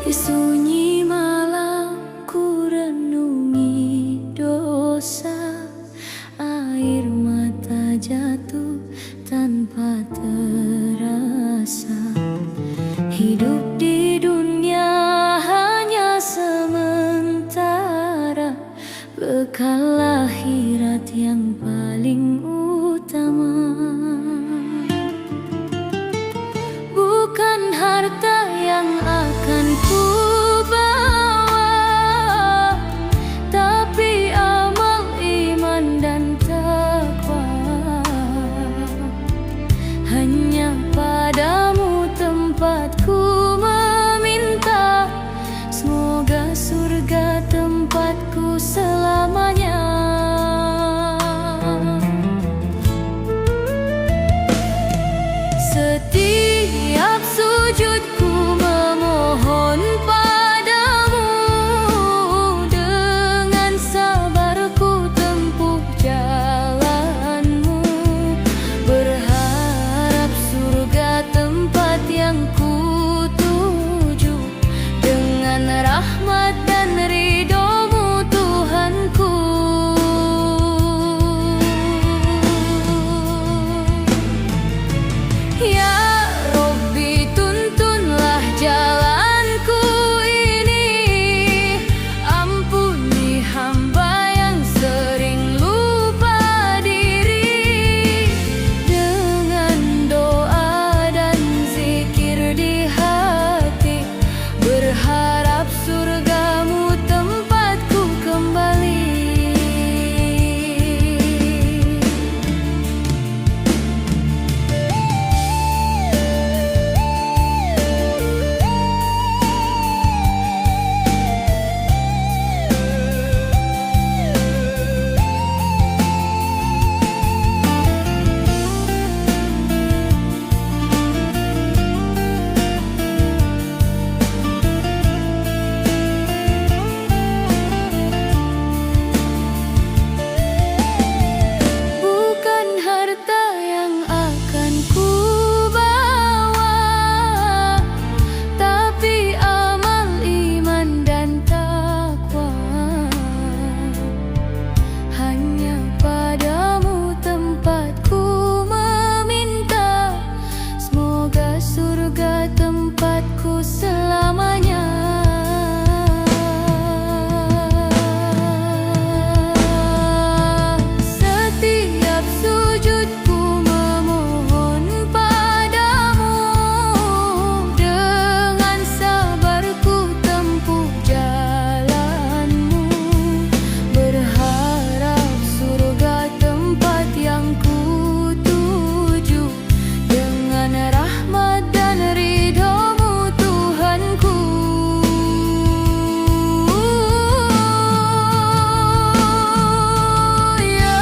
Di sunyi malam ku renungi dosa, air mata jatuh tanpa terasa. Hidup di dunia hanya sementara, bekal akhirat yang paling utama. Bukan harta yang akan ku bawa, tapi amal, iman, dan takwa. Hanya padamu tempatku meminta, semoga surga tempatku selamanya. Setiap sujudku memohon padamu, dengan sabar ku tempuh jalanmu, berharap surga tempat yang ku tuju, dengan rahmat dan ridhomu Tuhanku. Ya Rabbi, tuntunlah jalanku ini, ampuni hamba yang sering lupa diri, dengan doa dan zikir di hati, berharap surgamu tempatku kembali. Bukan harta yang akan ku bawa, tapi amal, iman, dan takwa. Hanya padamu tempatku meminta, semoga surga tempatku selamanya. Setiap sujudku memohon padamu, dengan sabar ku tempuh jalanmu, berharap surga tempat yang ku tuju, dengan rahmat dan ridhomu Tuhanku. Ya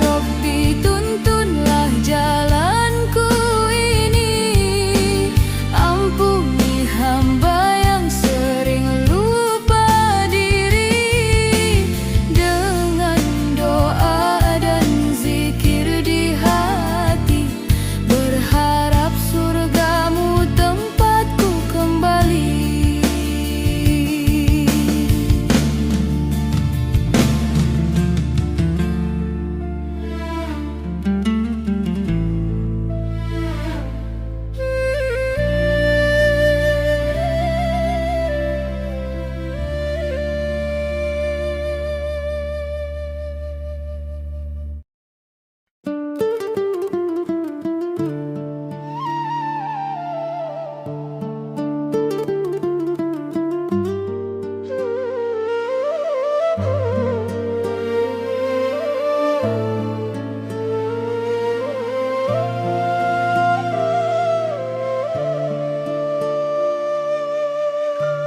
Rabbi, tuntunlah jalanku ini, ampuni hamba yang sering lupa diri, dengan doa dan zikir di hati, berharap surgamu tempatku kembali.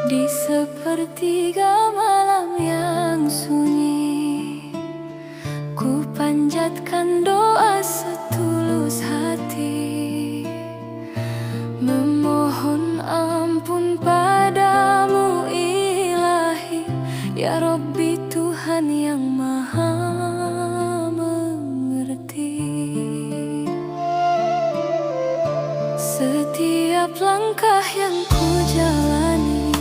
Di sepertiga malam yang sunyi, ku panjatkan doa setulus hati, memohon ampun padamu Ilahi, ya Rabbi, Tuhan yang Maha mengerti. Setiap langkah yang ku jalani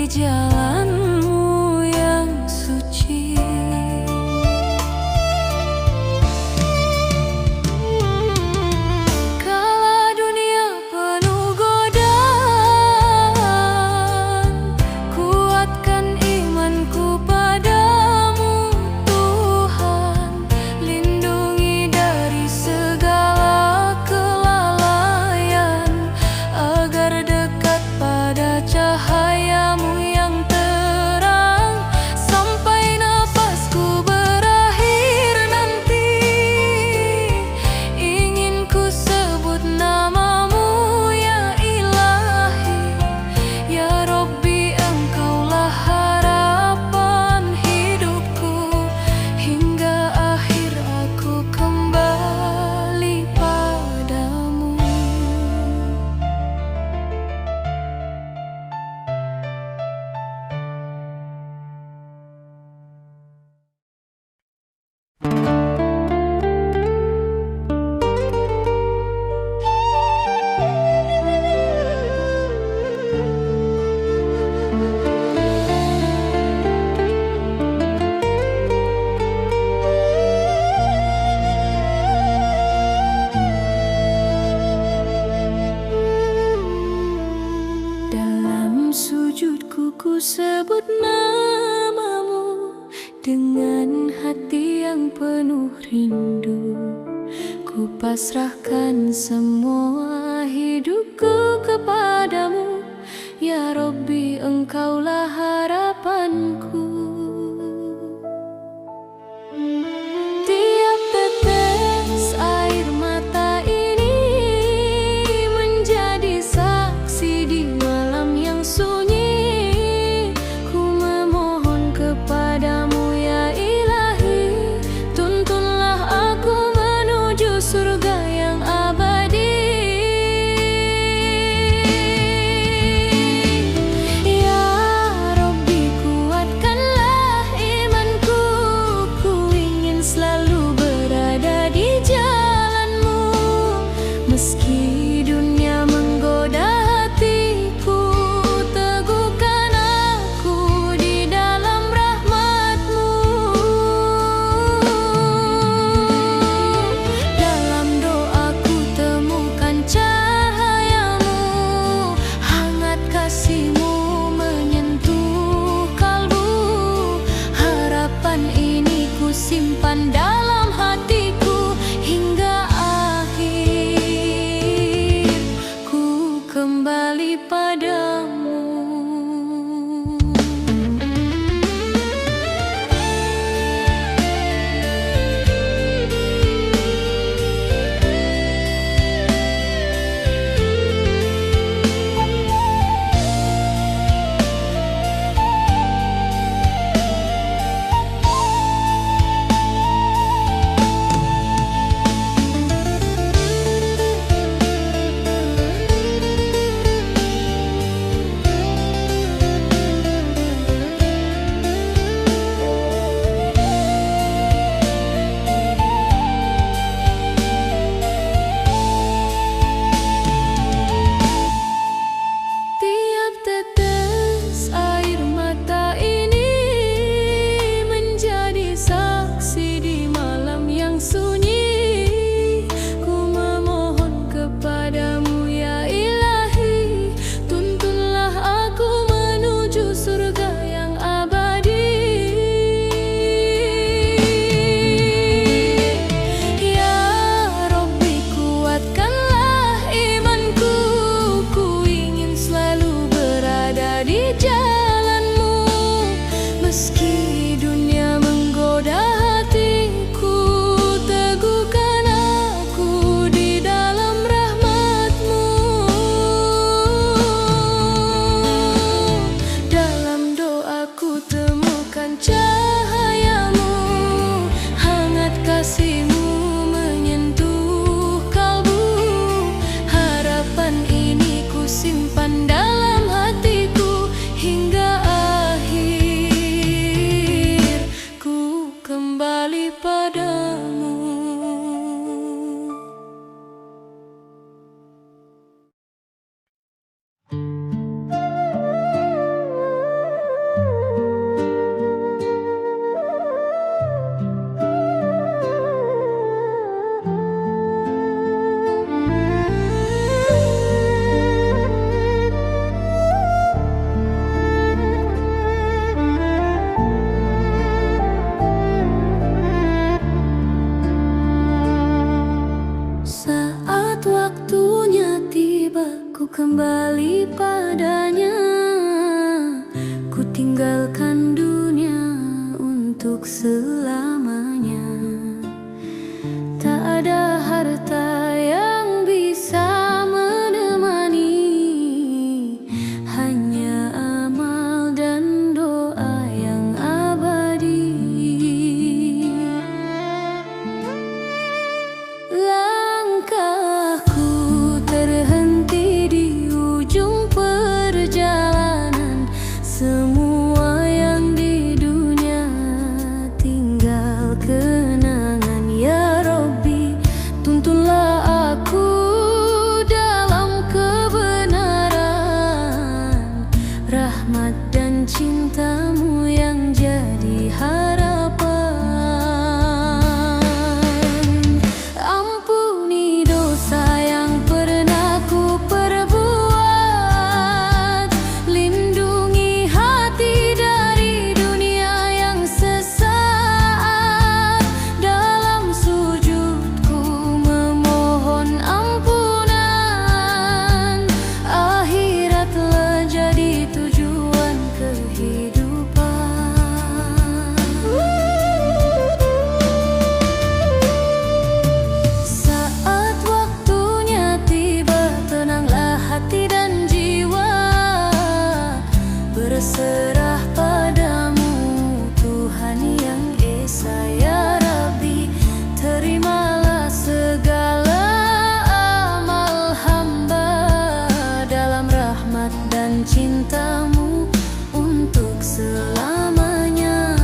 di jalanmu yang suci. Kala dunia penuh godaan, kuatkan imanku padamu Tuhan. Lindungi dari segala kelalaian, agar dekat pada cahayamu yang terang. Sampai napasku berakhir nanti, ingin ku sebut namamu ya Ilahi. Ya Rabbi, Engkaulah harapan hidupku, hingga akhir aku kembali padamu. Dalam sujudku ku sebut namamu, dengan hati yang penuh rindu. Ku pasrahkan semua hidupku kepadamu. Ya Rabbi, Engkaulah harapanku. Tiap tetes air mata ini menjadi saksi di malam yang sunyi. Ku memohon kepadamu ya Ilahi, tuntunlah aku menuju surga yang abadi. Ya kembali padanya. Ku tinggalkan dunia untuk selamanya. Tak ada harta yang bisa menemani, hanya amal dan doa yang abadi. Langkahku terhenti di ujung perjalanan. Semua yang di dunia tinggal kenangan. Ya Robbi, tuntunlah aku dalam kebenaran. Rahmat dan cintamu yang jadi harapan. Ampuni dosa yang pernah ku perbuat. Lindungi hati dari dunia yang sesat. Dalam sujudku memohon ampunan. Akhiratlah jadi tujuan kehidupan. Saat waktunya tiba, tenanglah hati dan jiwa. Berserah padamu Tuhan yang Esa. Ya Rabbi, terimalah segala amal hamba dalam rahmat dan cintamu untuk selamanya.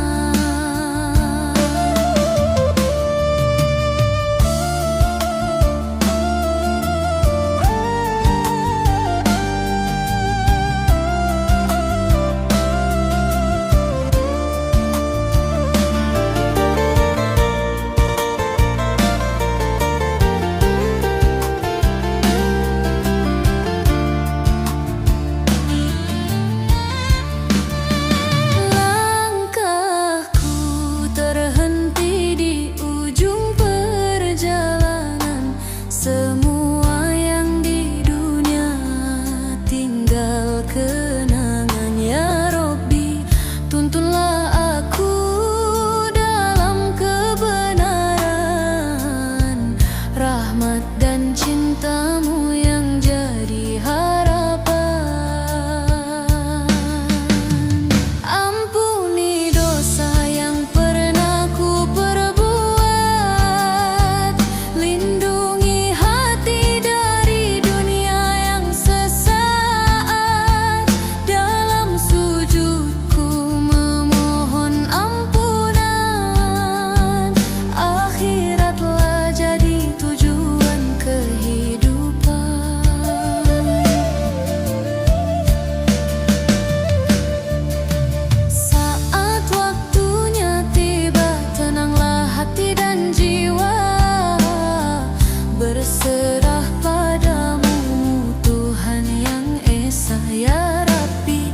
Langkahku terhenti di ujung perjalanan. Semua yang di dunia tinggal kenangan. Ya Robbi, tuntunlah aku dalam kebenaran. Rahmat dan cintamu yang jadi harapan. Ampuni dosa yang pernah ku perbuat. Lindungi hati dari dunia yang sesat. Dalam sujudku memohon ampunan. Akhiratlah jadi tujuan kehidupan. Saat waktunya tiba, tenanglah hati dan jiwa. Berserah padamu Tuhan yang Esa. Ya Rabbi,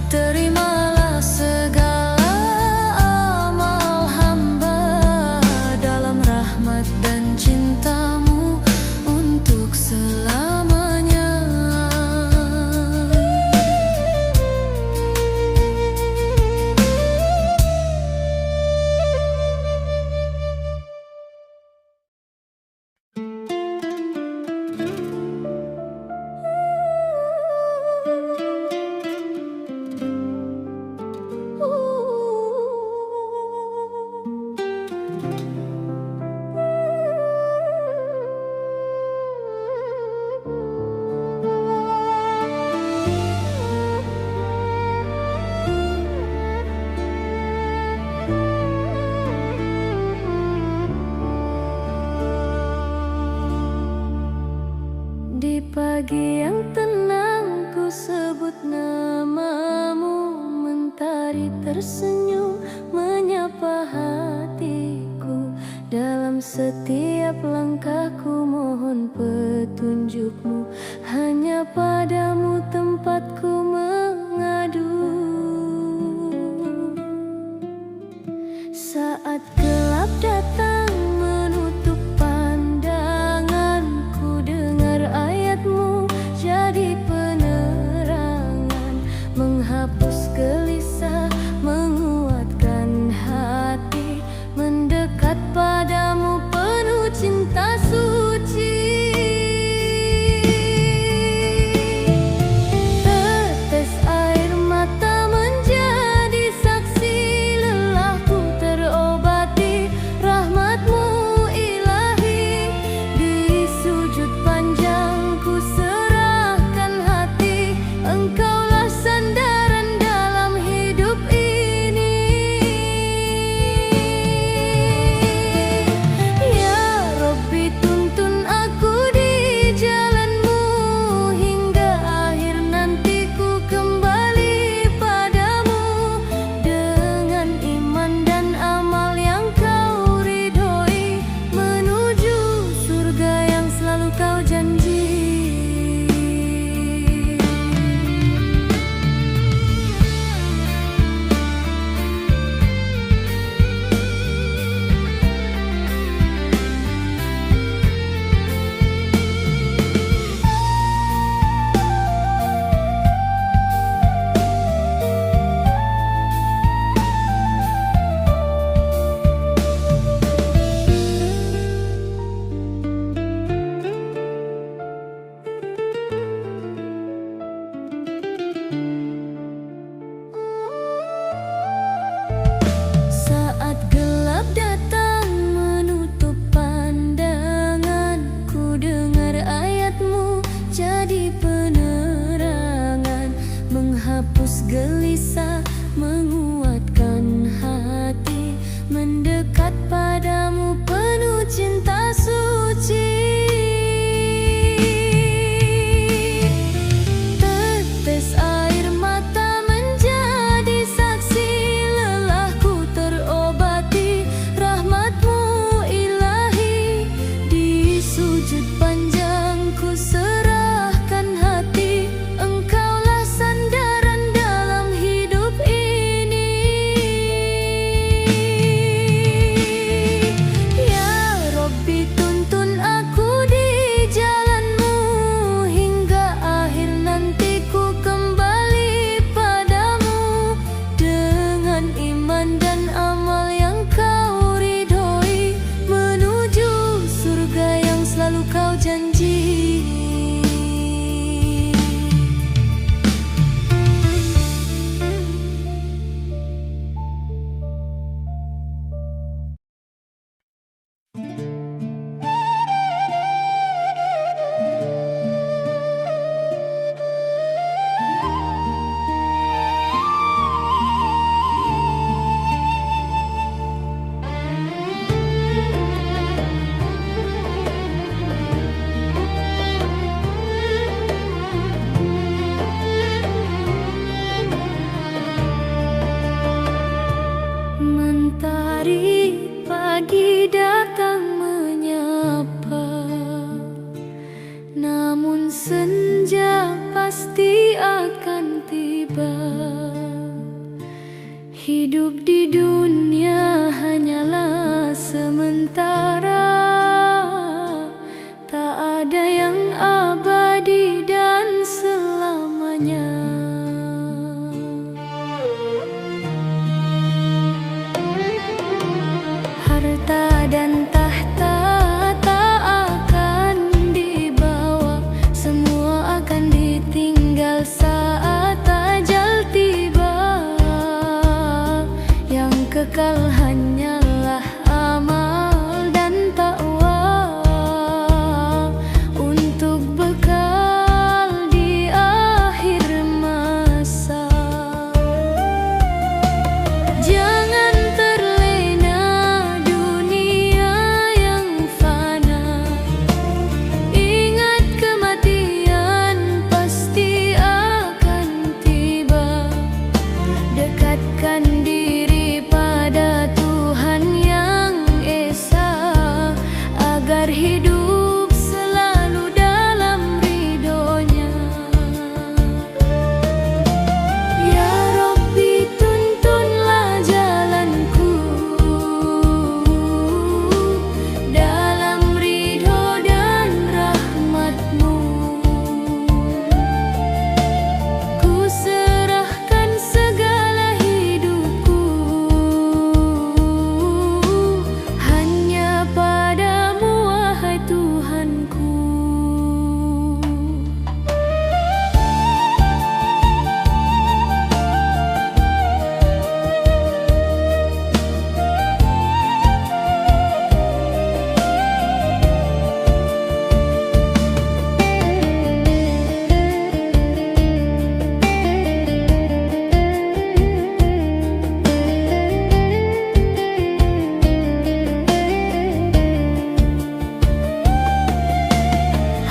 terimalah segala amal hamba dalam rahmat dan cintamu untuk selamanya. Di pagi yang tenang ku sebut namamu. Mentari tersenyum menyapa hatiku. Dalam setiap langkahku mohon petunjukmu. Hanya padamu tempatku mengadu. Saat gelap datang menutup pandanganku, dengar ayatmu jadi mengapa, namun senja pasti akan tiba. Hidup di dunia hanyalah sementara, tak ada yang abadi dan selamanya. Harta dan tahta tak akan dibawa, semua akan ditinggal saat ajal tiba. Yang kekal hanyalah amal dan takwa, untuk bekal di akhir masa. Jangan terlena dunia yang fana, ingat kematian pasti akan tiba. Dekatkan diri pada Tuhan yang Esa, agar hidup selalu dalam ridho-Nya. Ya Rabbi, tuntunlah jalanku dalam ridho dan rahmat-Mu. Ku serahkan segala hidupku hanya padamu, wahai Tuhanku.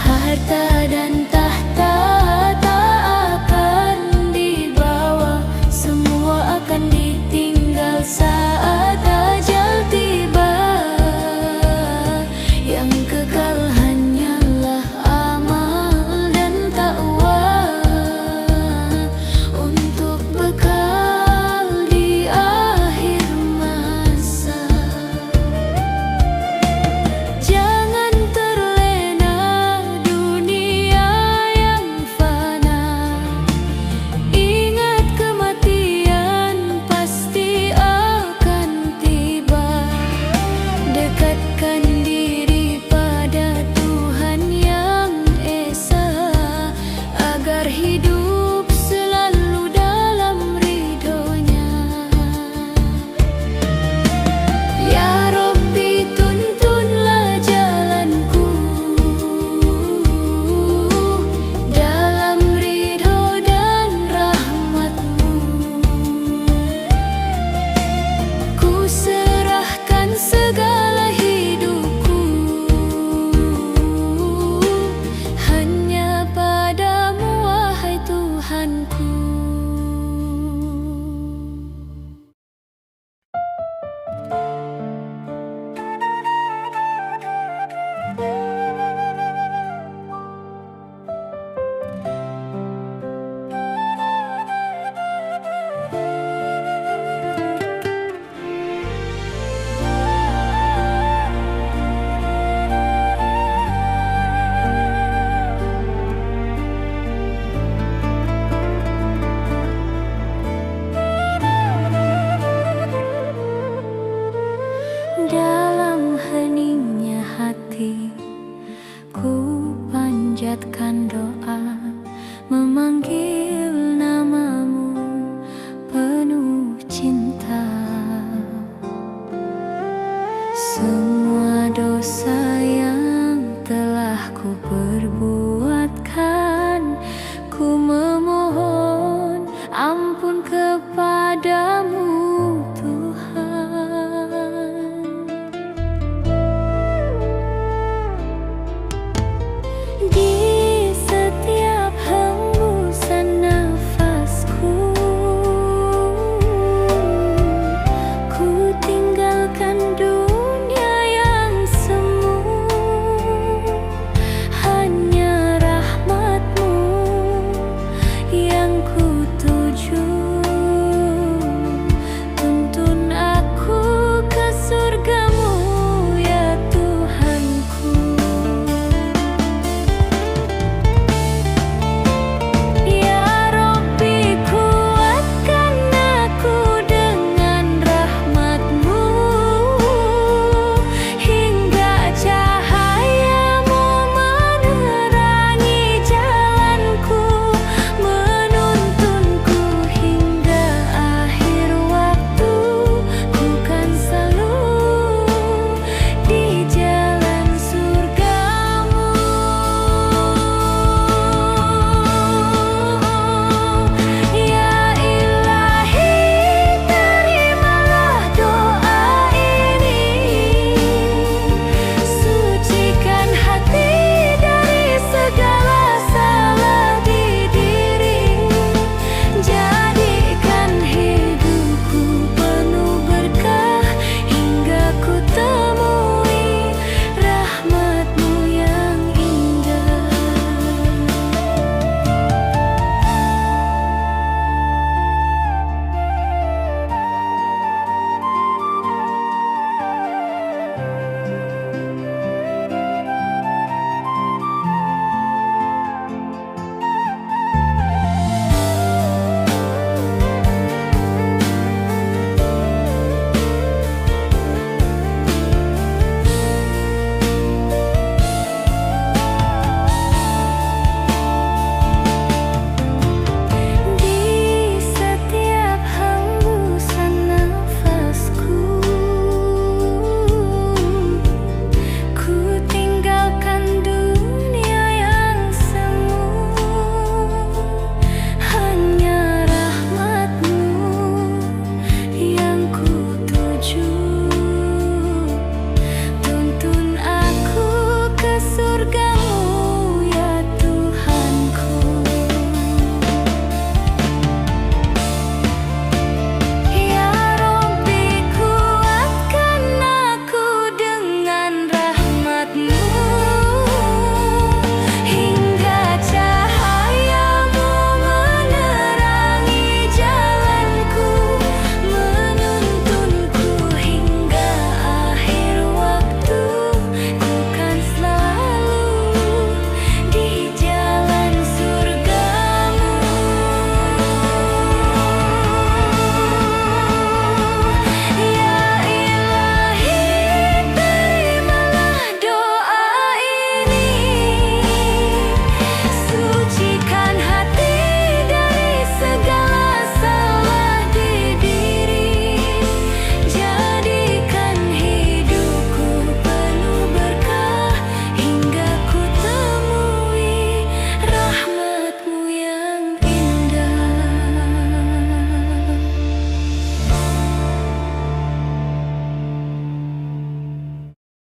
Harta dan tahta tak akan dibawa, semua akan ditinggal saat ajal tiba. Yang kekal hanyalah amal dan takwa, untuk bekal di akhir masa. Jangan terlena dunia yang fana, ingat kematian pasti akan tiba. Dekatkan diri pada Tuhan yang Esa, agar hidup selalu dalam ridho-Nya. Ya Rabbi, tuntunlah jalanku dalam ridho dan rahmat-Mu. Ku serahkan segala hidupku hanya padamu, wahai Tuhanku. Dalam heningnya hati, ku panjatkan doa, memanggil nama-Mu penuh cinta. Semua dosa yang telah ku perbuatkan, ku memohon ampun kepadamu, Tuhan. Di tinggalkan dunia